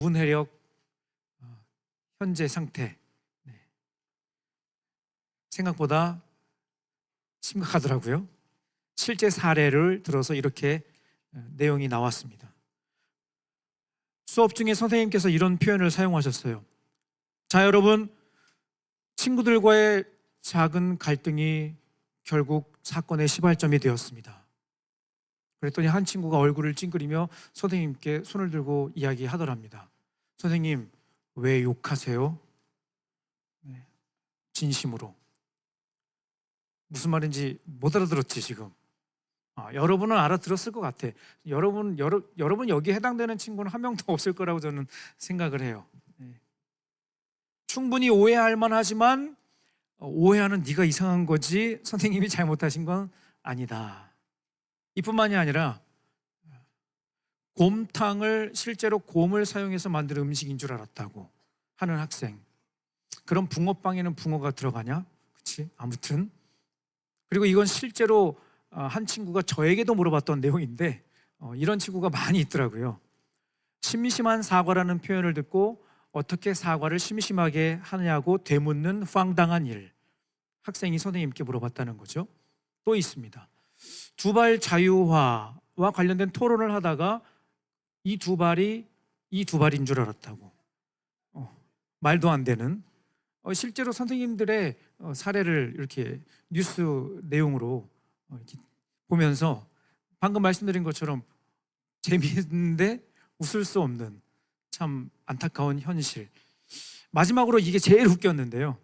문해력 현재 상태 생각보다 심각하더라고요. 실제 사례를 들어서 이렇게 내용이 나왔습니다. 수업 중에 선생님께서 이런 표현을 사용하셨어요. 자, 여러분, 친구들과의 작은 갈등이 결국 사건의 시발점이 되었습니다. 그랬더니 한 친구가 얼굴을 찡그리며 선생님께 손을 들고 이야기하더랍니다. 선생님, 왜 욕하세요? 진심으로. 무슨 말인지 못 알아들었지 지금. 여러분은 알아들었을 것 같아. 여러분 여기에 해당되는 친구는 한 명도 없을 거라고 저는 생각을 해요. 충분히 오해할 만하지만 오해하는 네가 이상한 거지 선생님이 잘못하신 건 아니다. 이뿐만이 아니라 곰탕을 실제로 곰을 사용해서 만든 음식인 줄 알았다고 하는 학생. 그럼 붕어빵에는 붕어가 들어가냐? 그렇지? 아무튼 그리고 이건 실제로 한 친구가 저에게도 물어봤던 내용인데 이런 친구가 많이 있더라고요. 심심한 사과라는 표현을 듣고 어떻게 사과를 심심하게 하냐고 되묻는 황당한 일. 학생이 선생님께 물어봤다는 거죠. 또 있습니다. 두발 자유화와 관련된 토론을 하다가 이 두 발인 줄 알았다고. 말도 안 되는. 실제로 선생님들의 사례를 이렇게 뉴스 내용으로 이렇게 보면서 방금 말씀드린 것처럼 재미있는데 웃을 수 없는 참 안타까운 현실. 마지막으로 이게 제일 웃겼는데요.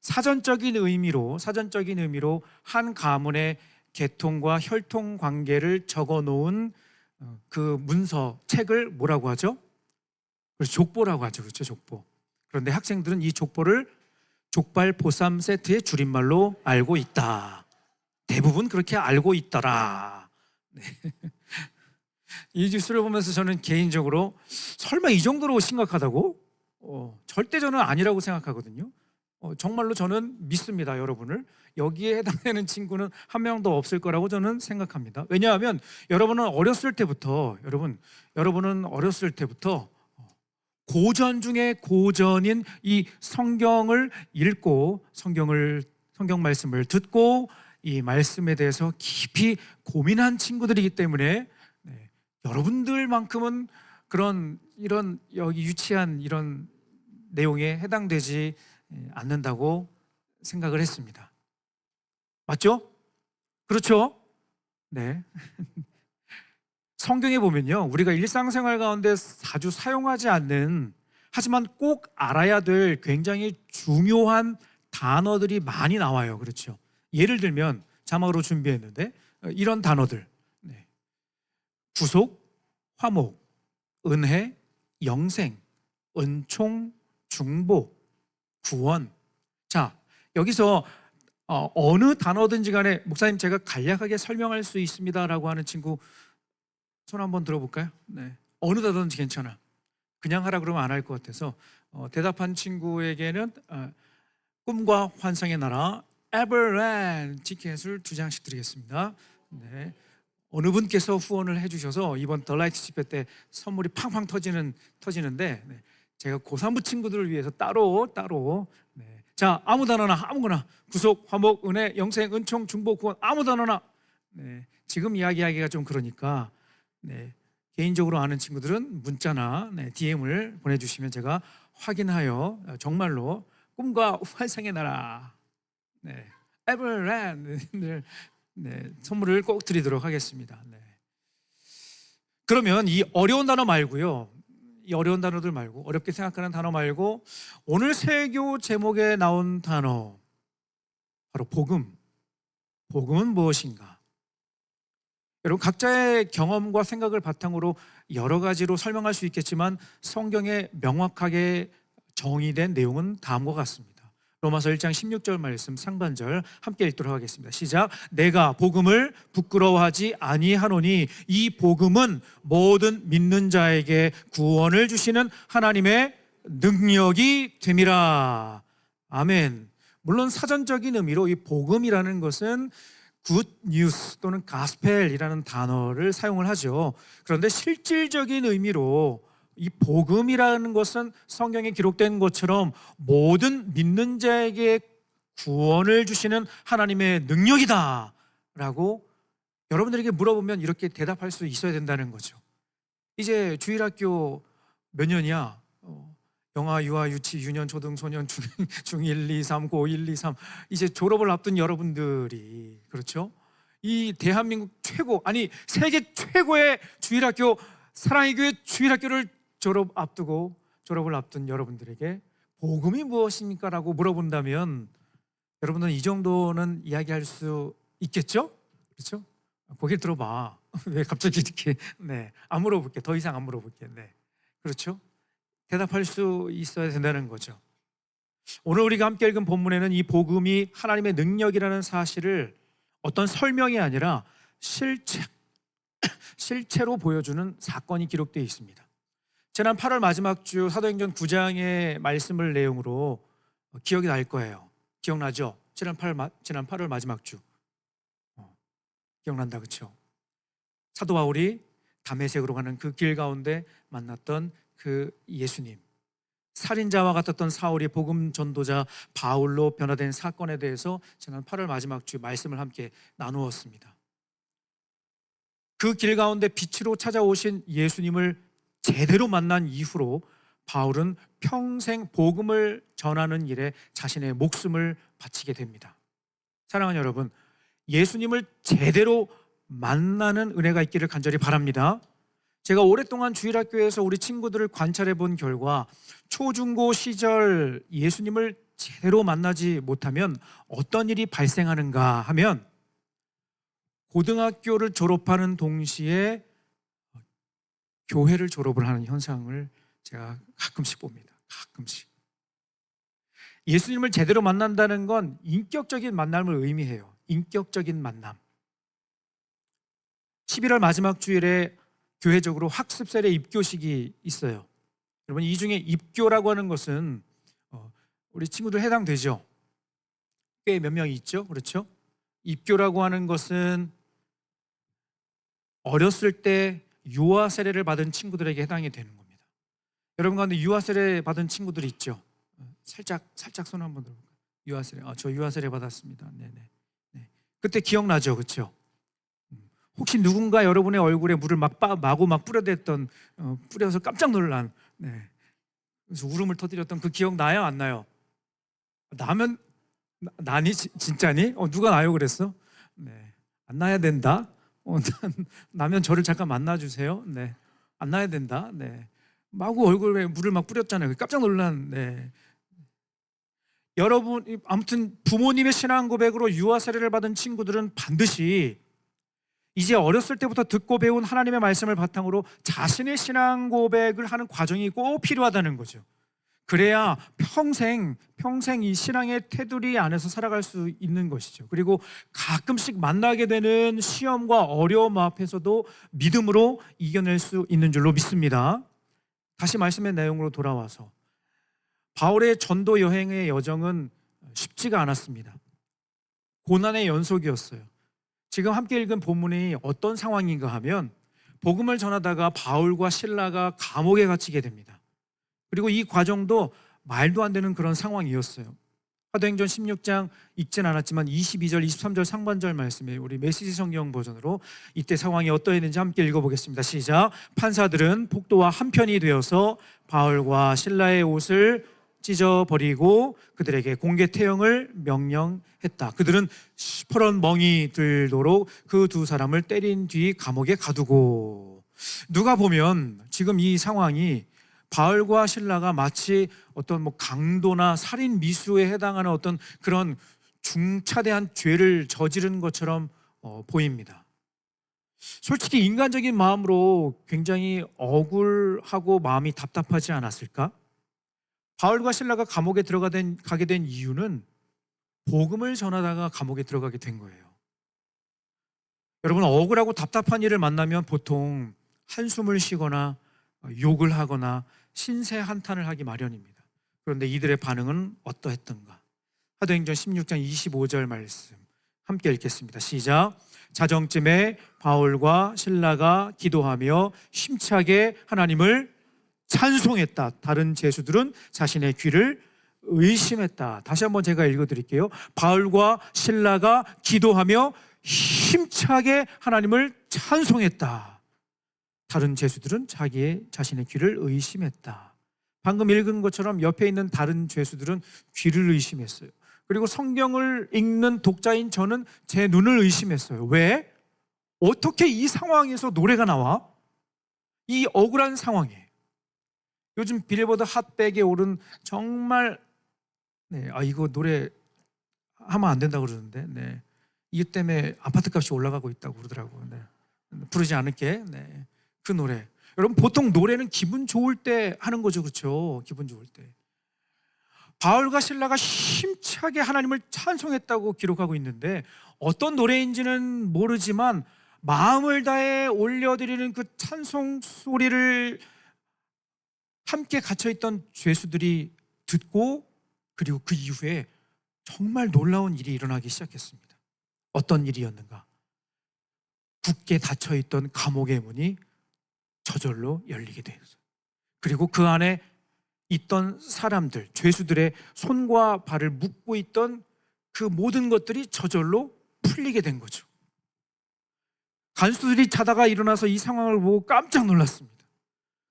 사전적인 의미로 한 가문의 계통과 혈통 관계를 적어 놓은 그 문서 책을 뭐라고 하죠? 족보라고 하죠. 그렇죠? 족보. 그런데 학생들은 이 족보를 족발 보쌈 세트의 줄임말로 알고 있다. 대부분 그렇게 알고 있더라. 네. 이 뉴스를 보면서 저는 개인적으로 설마 이 정도로 심각하다고? 절대 저는 아니라고 생각하거든요. 정말로 저는 믿습니다, 여러분을. 여기에 해당되는 친구는 한 명도 없을 거라고 저는 생각합니다. 왜냐하면 여러분은 어렸을 때부터 고전 중에 고전인 이 성경을 읽고 성경 말씀을 듣고 이 말씀에 대해서 깊이 고민한 친구들이기 때문에 여러분들만큼은 이런 여기 유치한 이런 내용에 해당되지 않는다고 생각을 했습니다. 맞죠? 그렇죠? 네. 성경에 보면요, 우리가 일상생활 가운데 자주 사용하지 않는 하지만 꼭 알아야 될 굉장히 중요한 단어들이 많이 나와요. 그렇죠? 예를 들면 자막으로 준비했는데 이런 단어들: 구속, 화목, 은혜, 영생, 은총, 중보, 구원. 자, 여기서 어느 단어든지 간에 목사님 제가 간략하게 설명할 수 있습니다라고 하는 친구 손 한번 들어볼까요? 네. 어느 단어든지 괜찮아. 그냥 하라 그러면 안 할 것 같아서 대답한 친구에게는 꿈과 환상의 나라 에버랜드 티켓을 2장씩 드리겠습니다. 네. 어느 분께서 후원을 해주셔서 이번 더 라이트 집회 때 선물이 팡팡 터지는데 제가 고3부 친구들을 위해서 따로 자, 아무 단어나 아무거나 구속, 화목, 은혜, 영생, 은총, 중보, 구원 아무 단어나. 지금 이야기하기가 좀 그러니까 개인적으로 아는 친구들은 문자나 DM을 보내주시면 제가 확인하여 정말로 꿈과 환상의 나라 에버랜드 선물을 꼭 드리도록 하겠습니다. 그러면 이 어려운 단어 말고요, 이 어려운 단어들 말고, 어렵게 생각하는 단어 말고 오늘 설교 제목에 나온 단어 바로 복음. 복음은 무엇인가? 여러분 각자의 경험과 생각을 바탕으로 여러 가지로 설명할 수 있겠지만 성경에 명확하게 정의된 내용은 다음과 같습니다. 로마서 1장 16절 말씀 상반절 함께 읽도록 하겠습니다. 시작. 내가 복음을 부끄러워하지 아니하노니 이 복음은 모든 믿는 자에게 구원을 주시는 하나님의 능력이 됨이라. 아멘. 물론 사전적인 의미로 이 복음이라는 것은 굿 뉴스 또는 가스펠이라는 단어를 사용을 하죠. 그런데 실질적인 의미로 이 복음이라는 것은 성경에 기록된 것처럼 모든 믿는 자에게 구원을 주시는 하나님의 능력이다라고 여러분들에게 물어보면 이렇게 대답할 수 있어야 된다는 거죠. 이제 주일학교 몇 년이야? 영아, 유아, 유치, 유년, 초등, 소년, 중1, 2, 3, 고 1, 2, 3 이제 졸업을 앞둔 여러분들이, 그렇죠? 이 대한민국 최고, 아니 세계 최고의 주일학교, 사랑의 교회 주일학교를 졸업을 앞둔 여러분들에게 복음이 무엇입니까? 라고 물어본다면 여러분은 이 정도는 이야기할 수 있겠죠? 그렇죠? 고개를 들어봐. 왜 갑자기 이렇게 안 물어볼게. 더 이상 안 물어볼게. 그렇죠? 대답할 수 있어야 된다는 거죠. 오늘 우리가 함께 읽은 본문에는 이 복음이 하나님의 능력이라는 사실을 어떤 설명이 아니라 실체로 보여주는 사건이 기록되어 있습니다. 지난 8월 마지막 주 사도행전 9장의 말씀을 내용으로 기억이 날 거예요. 기억나죠? 지난 8월 마지막 주 기억난다, 그렇죠? 사도 바울이 다메섹으로 가는 그 길 가운데 만났던 그 예수님, 살인자와 같았던 사울이 복음 전도자 바울로 변화된 사건에 대해서 지난 8월 마지막 주 말씀을 함께 나누었습니다. 그 길 가운데 빛으로 찾아오신 예수님을 제대로 만난 이후로 바울은 평생 복음을 전하는 일에 자신의 목숨을 바치게 됩니다. 사랑하는 여러분, 예수님을 제대로 만나는 은혜가 있기를 간절히 바랍니다. 제가 오랫동안 주일학교에서 우리 친구들을 관찰해 본 결과 초중고 시절 예수님을 제대로 만나지 못하면 어떤 일이 발생하는가 하면 고등학교를 졸업하는 동시에 교회를 졸업을 하는 현상을 제가 가끔씩 봅니다. 가끔씩. 예수님을 제대로 만난다는 건 인격적인 만남을 의미해요. 인격적인 만남. 11월 마지막 주일에 교회적으로 학습셀의 입교식이 있어요. 여러분, 이 중에 입교라고 하는 것은 우리 친구들 해당되죠? 꽤 몇 명이 있죠? 그렇죠? 입교라고 하는 것은 어렸을 때 유아 세례를 받은 친구들에게 해당이 되는 겁니다. 여러분 가운데 유아 세례 받은 친구들이 있죠? 살짝 손 한번 들어볼까요? 유아 세례. 저 유아 세례 받았습니다. 네네. 그때 기억나죠, 그렇죠? 혹시 누군가 여러분의 얼굴에 물을 마구 뿌려댔던, 뿌려서 깜짝 놀란, 그래서 울음을 터뜨렸던 그 기억 나요, 안 나요? 나니 진짜니? 누가 나요 그랬어? 안 나야 된다. 나면 저를 잠깐 만나주세요. 안 나야 된다. 마구 얼굴에 물을 막 뿌렸잖아요. 깜짝 놀란. 여러분, 아무튼 부모님의 신앙 고백으로 유아 세례를 받은 친구들은 반드시 이제 어렸을 때부터 듣고 배운 하나님의 말씀을 바탕으로 자신의 신앙 고백을 하는 과정이 꼭 필요하다는 거죠. 그래야 평생 이 신앙의 테두리 안에서 살아갈 수 있는 것이죠. 그리고 가끔씩 만나게 되는 시험과 어려움 앞에서도 믿음으로 이겨낼 수 있는 줄로 믿습니다. 다시 말씀의 내용으로 돌아와서 바울의 전도 여행의 여정은 쉽지가 않았습니다. 고난의 연속이었어요. 지금 함께 읽은 본문이 어떤 상황인가 하면 복음을 전하다가 바울과 실라가 감옥에 갇히게 됩니다. 그리고 이 과정도 말도 안 되는 그런 상황이었어요. 사도행전 16장 읽진 않았지만 22절, 23절 상반절 말씀에 우리 메시지 성경 버전으로 이때 상황이 어떠했는지 함께 읽어보겠습니다. 시작. 판사들은 폭도와 한편이 되어서 바울과 실라의 옷을 찢어버리고 그들에게 공개 태형을 명령했다. 그들은 시퍼런 멍이 들도록 그 두 사람을 때린 뒤 감옥에 가두고. 누가 보면 지금 이 상황이 바울과 실라가 마치 어떤 강도나 살인 미수에 해당하는 어떤 그런 중차대한 죄를 저지른 것처럼 보입니다. 솔직히 인간적인 마음으로 굉장히 억울하고 마음이 답답하지 않았을까? 바울과 실라가 감옥에 가게 된 이유는 복음을 전하다가 감옥에 들어가게 된 거예요. 여러분, 억울하고 답답한 일을 만나면 보통 한숨을 쉬거나 욕을 하거나 신세 한탄을 하기 마련입니다. 그런데 이들의 반응은 어떠했던가? 사도행전 16장 25절 말씀 함께 읽겠습니다. 시작. 자정쯤에 바울과 실라가 기도하며 힘차게 하나님을 찬송했다. 다른 죄수들은 자신의 귀를 의심했다. 다시 한번 제가 읽어드릴게요. 바울과 실라가 기도하며 힘차게 하나님을 찬송했다. 다른 죄수들은 자신의 귀를 의심했다. 방금 읽은 것처럼 옆에 있는 다른 죄수들은 귀를 의심했어요. 그리고 성경을 읽는 독자인 저는 제 눈을 의심했어요. 왜? 어떻게 이 상황에서 노래가 나와? 이 억울한 상황에. 요즘 빌보드 핫백에 오른 정말 이거 노래 하면 안 된다고 그러는데 이것 때문에 아파트 값이 올라가고 있다고 그러더라고요. 부르지 않을게. 그 노래. 여러분, 보통 노래는 기분 좋을 때 하는 거죠. 그렇죠? 기분 좋을 때. 바울과 실라가 힘차게 하나님을 찬송했다고 기록하고 있는데 어떤 노래인지는 모르지만 마음을 다해 올려드리는 그 찬송 소리를 함께 갇혀있던 죄수들이 듣고, 그리고 그 이후에 정말 놀라운 일이 일어나기 시작했습니다. 어떤 일이었는가? 굳게 닫혀있던 감옥의 문이 저절로 열리게 되었어요. 그리고 그 안에 있던 사람들, 죄수들의 손과 발을 묶고 있던 그 모든 것들이 저절로 풀리게 된 거죠. 간수들이 자다가 일어나서 이 상황을 보고 깜짝 놀랐습니다.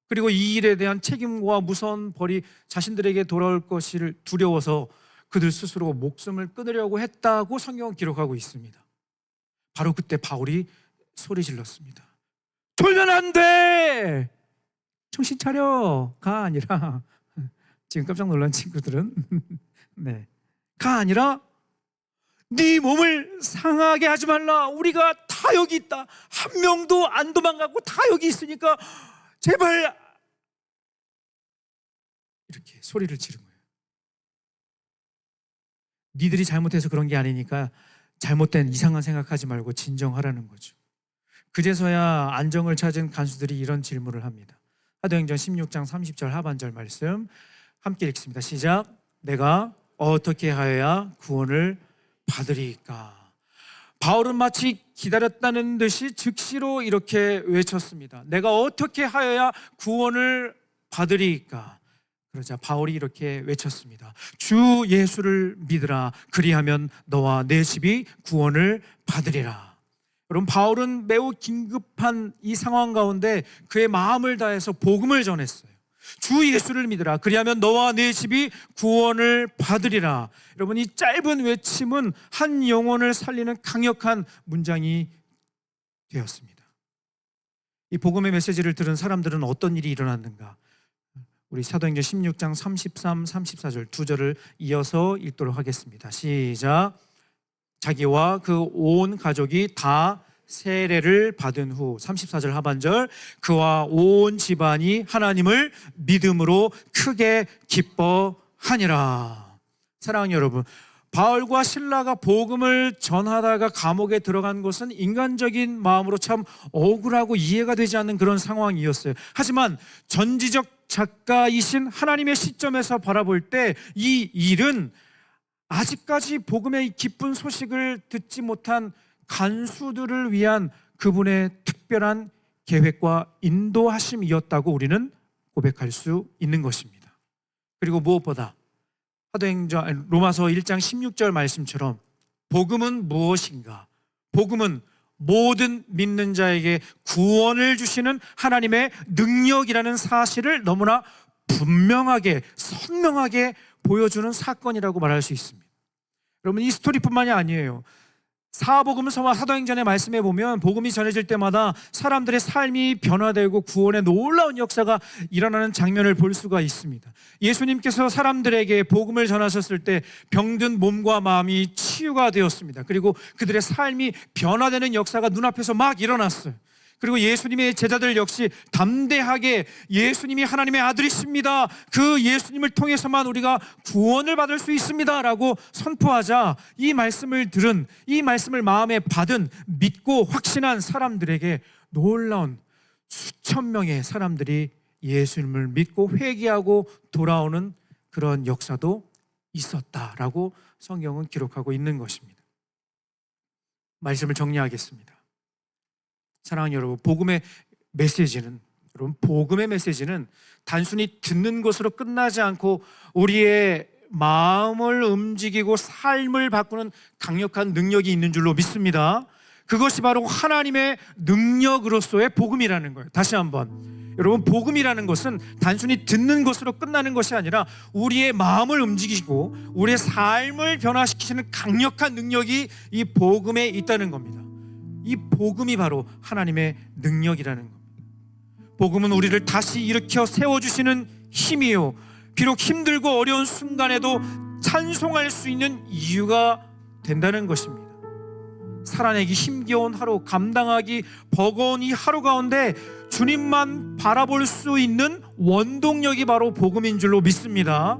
그리고 이 일에 대한 책임과 무서운 벌이 자신들에게 돌아올 것을 두려워서 그들 스스로 목숨을 끊으려고 했다고 성경은 기록하고 있습니다. 바로 그때 바울이 소리 질렀습니다. 돌면 안 돼! 정신 차려! 가 아니라, 지금 깜짝 놀란 친구들은 가 아니라 네 몸을 상하게 하지 말라. 우리가 다 여기 있다. 한 명도 안 도망가고 다 여기 있으니까 제발, 이렇게 소리를 지른 거예요. 니들이 잘못해서 그런 게 아니니까 잘못된 이상한 생각하지 말고 진정하라는 거죠. 그제서야 안정을 찾은 간수들이 이런 질문을 합니다. 사도행전 16장 30절 하반절 말씀 함께 읽습니다. 시작. 내가 어떻게 하여야 구원을 받으리까? 바울은 마치 기다렸다는 듯이 즉시로 이렇게 외쳤습니다. 내가 어떻게 하여야 구원을 받으리까? 그러자 바울이 이렇게 외쳤습니다. 주 예수를 믿으라. 그리하면 너와 내 집이 구원을 받으리라. 여러분, 바울은 매우 긴급한 이 상황 가운데 그의 마음을 다해서 복음을 전했어요. 주 예수를 믿으라. 그리하면 너와 내 집이 구원을 받으리라. 여러분, 이 짧은 외침은 한 영혼을 살리는 강력한 문장이 되었습니다. 이 복음의 메시지를 들은 사람들은 어떤 일이 일어났는가? 우리 사도행전 16장 33, 34절 두 절을 이어서 읽도록 하겠습니다. 시작. 자기와 그 온 가족이 다 세례를 받은 후 34절 하반절 그와 온 집안이 하나님을 믿음으로 크게 기뻐하니라. 사랑하는 여러분, 바울과 실라가 복음을 전하다가 감옥에 들어간 것은 인간적인 마음으로 참 억울하고 이해가 되지 않는 그런 상황이었어요. 하지만 전지적 작가이신 하나님의 시점에서 바라볼 때 이 일은 아직까지 복음의 기쁜 소식을 듣지 못한 간수들을 위한 그분의 특별한 계획과 인도하심이었다고 우리는 고백할 수 있는 것입니다. 그리고 무엇보다 로마서 1장 16절 말씀처럼 복음은 무엇인가? 복음은 모든 믿는 자에게 구원을 주시는 하나님의 능력이라는 사실을 너무나 분명하게 선명하게 보여주는 사건이라고 말할 수 있습니다. 여러분, 이 스토리뿐만이 아니에요. 사복음서와 사도행전의 말씀에 보면 복음이 전해질 때마다 사람들의 삶이 변화되고 구원의 놀라운 역사가 일어나는 장면을 볼 수가 있습니다. 예수님께서 사람들에게 복음을 전하셨을 때 병든 몸과 마음이 치유가 되었습니다. 그리고 그들의 삶이 변화되는 역사가 눈앞에서 막 일어났어요. 그리고 예수님의 제자들 역시 담대하게 예수님이 하나님의 아들이십니다. 그 예수님을 통해서만 우리가 구원을 받을 수 있습니다 라고 선포하자 이 말씀을 들은, 이 말씀을 마음에 받은 믿고 확신한 사람들에게 놀라운 수천 명의 사람들이 예수님을 믿고 회개하고 돌아오는 그런 역사도 있었다라고 성경은 기록하고 있는 것입니다. 말씀을 정리하겠습니다. 사랑하는 여러분, 복음의 메시지는 여러분, 복음의 메시지는 단순히 듣는 것으로 끝나지 않고 우리의 마음을 움직이고 삶을 바꾸는 강력한 능력이 있는 줄로 믿습니다. 그것이 바로 하나님의 능력으로서의 복음이라는 거예요. 다시 한번, 여러분, 복음이라는 것은 단순히 듣는 것으로 끝나는 것이 아니라 우리의 마음을 움직이고 우리의 삶을 변화시키는 강력한 능력이 이 복음에 있다는 겁니다. 이 복음이 바로 하나님의 능력이라는 겁니다. 복음은 우리를 다시 일으켜 세워주시는 힘이요, 비록 힘들고 어려운 순간에도 찬송할 수 있는 이유가 된다는 것입니다. 살아내기 힘겨운 하루, 감당하기 버거운 이 하루 가운데 주님만 바라볼 수 있는 원동력이 바로 복음인 줄로 믿습니다.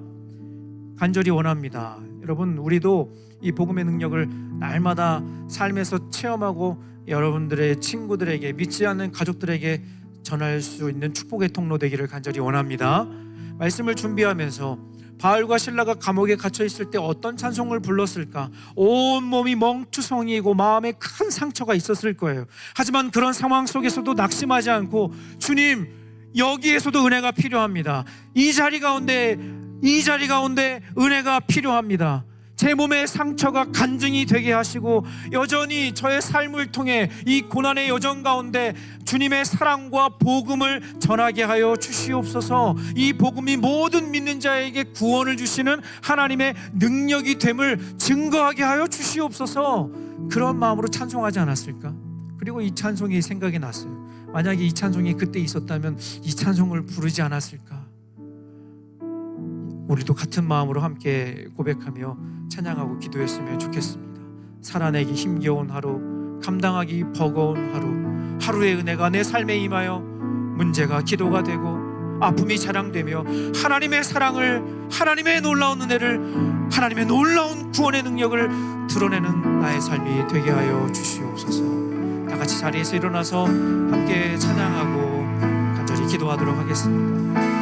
간절히 원합니다. 여러분, 우리도 이 복음의 능력을 날마다 삶에서 체험하고 여러분들의 친구들에게, 믿지 않는 가족들에게 전할 수 있는 축복의 통로 되기를 간절히 원합니다. 말씀을 준비하면서 바울과 실라가 감옥에 갇혀 있을 때 어떤 찬송을 불렀을까? 온 몸이 멍투성이고 마음에 큰 상처가 있었을 거예요. 하지만 그런 상황 속에서도 낙심하지 않고, 주님, 여기에서도 은혜가 필요합니다. 이 자리 가운데 은혜가 필요합니다. 제 몸의 상처가 간증이 되게 하시고 여전히 저의 삶을 통해 이 고난의 여정 가운데 주님의 사랑과 복음을 전하게 하여 주시옵소서. 이 복음이 모든 믿는 자에게 구원을 주시는 하나님의 능력이 됨을 증거하게 하여 주시옵소서. 그런 마음으로 찬송하지 않았을까? 그리고 이 찬송이 생각이 났어요. 만약에 이 찬송이 그때 있었다면 이 찬송을 부르지 않았을까? 우리도 같은 마음으로 함께 고백하며 찬양하고 기도했으면 좋겠습니다. 살아내기 힘겨운 하루, 감당하기 버거운 하루, 하루의 은혜가 내 삶에 임하여 문제가 기도가 되고 아픔이 자랑되며 하나님의 사랑을, 하나님의 놀라운 은혜를, 하나님의 놀라운 구원의 능력을 드러내는 나의 삶이 되게 하여 주시옵소서. 다 같이 자리에서 일어나서 함께 찬양하고 간절히 기도하도록 하겠습니다.